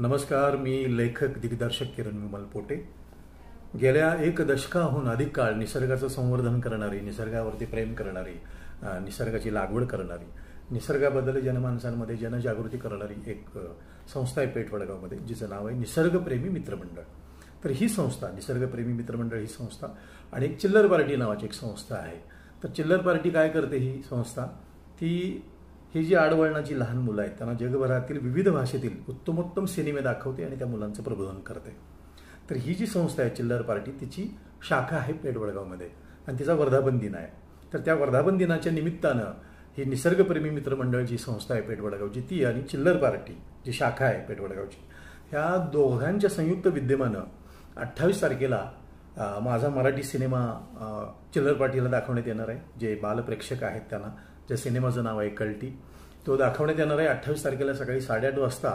नमस्कार, मी लेखक दिग्दर्शक किरण विमल पोटे। गेल्या एक दशकाहून अधिक काळ निसर्गाचं संवर्धन करणारी, निसर्गावरती प्रेम करणारी, निसर्गाची लागवड करणारी, निसर्गाबद्दल जनमानसांमध्ये जनजागृती करणारी एक संस्था आहे पेठ वडगावमध्ये, जिचं नाव आहे निसर्गप्रेमी मित्रमंडळ। तर ही संस्था, निसर्गप्रेमी मित्रमंडळ ही संस्था आणि एक चिल्लर पार्टी नावाची एक संस्था आहे। तर चिल्लर पार्टी काय करते ही संस्था? ही जी आडवळणाची लहान मुलं आहेत त्यांना जगभरातील विविध भाषेतील उत्तमोत्तम सिनेमे दाखवते आणि त्या मुलांचं प्रबोधन करते। तर ही जी संस्था आहे चिल्लर पार्टी, तिची शाखा आहे पेठ वडगावमध्ये आणि तिचा वर्धापन दिन आहे। तर त्या वर्धापन दिनाच्या निमित्तानं ही निसर्गप्रेमी मित्रमंडळ जी संस्था आहे पेठ वडगावची, ती आणि चिल्लर पार्टी जी शाखा आहे पेठ वडगावची, ह्या दोघांच्या संयुक्त विद्यमानं 28 तारखेला माझा मराठी सिनेमा चिल्लर पार्टीला दाखवण्यात येणार आहे। जे बालप्रेक्षक आहेत त्यांना, ज्या सिनेमाचं नाव आहे कल्टी, तो दाखवण्यात येणार आहे 28 तारखेला सकाळी 8:30 वाजता